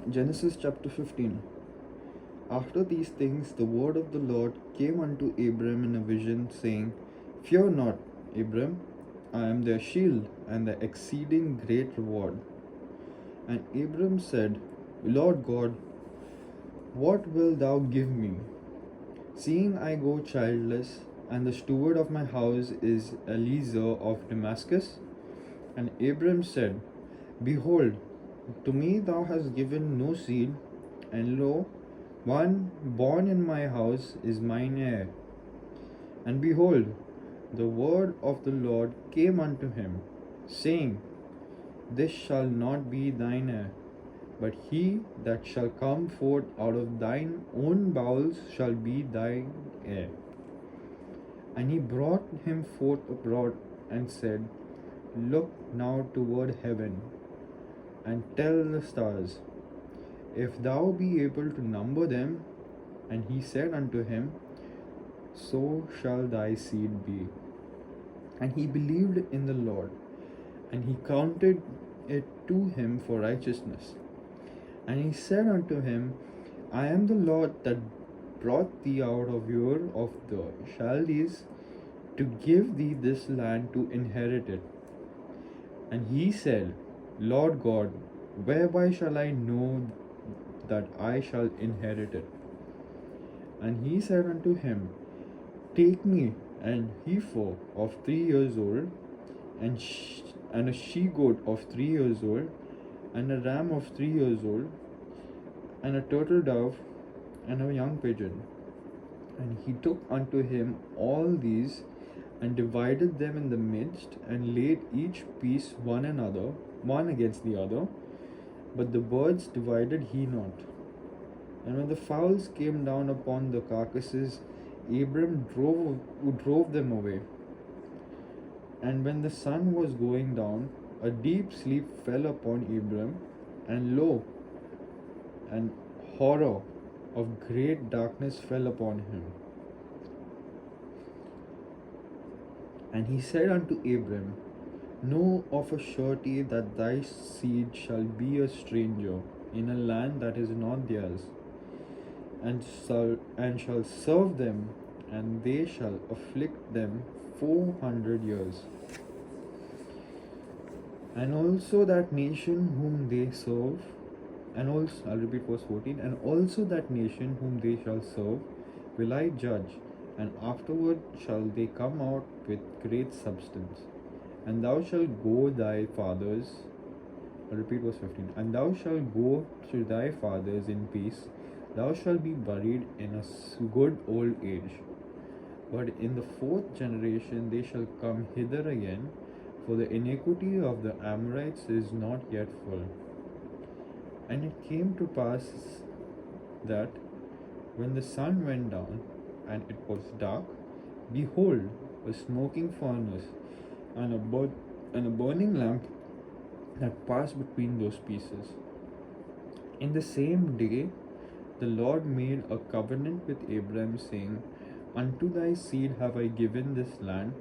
Genesis chapter 15. After these things, the word of the Lord came unto Abram in a vision, saying, Fear not, Abram, I am their shield and the exceeding great reward. And Abram said, Lord God, what wilt thou give me, seeing I go childless, and the steward of my house is Eliezer of Damascus? And Abram said, Behold, to me thou hast given no seed, and lo, one born in my house is mine heir. And behold, the word of the Lord came unto him, saying, This shall not be thine heir, but he that shall come forth out of thine own bowels shall be thine heir. And he brought him forth abroad and said, Look now toward heaven, and tell the stars, if thou be able to number them. And he said unto him, So shall thy seed be. And he believed in the Lord, and he counted it to him for righteousness. And he said unto him, I am the Lord that brought thee out of Ur of the Chaldees to give thee this land to inherit it. And he said, Lord God, whereby shall I know that I shall inherit it? And he said unto him, Take me an heifer of 3 years old, and a she goat of 3 years old, and a ram of 3 years old, and a turtle dove, and a young pigeon. And he took unto him all these, and divided them in the midst, and laid each piece one against the other. But the birds divided he not. And when the fowls came down upon the carcasses, Abram drove them away. And when the sun was going down, a deep sleep fell upon Abram, and lo, an horror of great darkness fell upon him. And he said unto Abram, Know of a surety that thy seed shall be a stranger in a land that is not theirs, and shall serve them, and they shall afflict them 400 years. And also that nation whom they serve, I'll repeat verse 14, and also that nation whom they shall serve will I judge, and afterward shall they come out with great substance. And thou shalt go thy fathers, I'll repeat verse 15, and thou shalt go to thy fathers in peace, thou shalt be buried in a good old age. But in the 4th generation they shall come hither again, for the iniquity of the Amorites is not yet full. And it came to pass that when the sun went down, and it was dark, behold, a smoking furnace, and a burning lamp that passed between those pieces. In the same day the Lord made a covenant with Abram, saying, Unto thy seed have I given this land,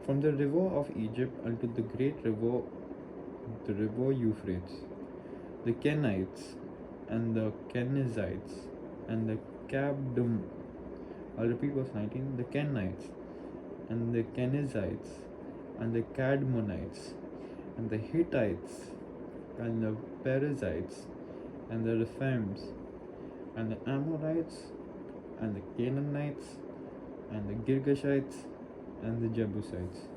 from the river of Egypt unto the great river, the river Euphrates, the Kenites, and the Kenizzites, and the Cabdum. I'll repeat verse 19. The Kenites, and the Kenizzites, and the Cadmonites, and the Hittites, and the Perizzites, and the Rephaims, and the Amorites, and the Canaanites, and the Girgashites, and the Jebusites.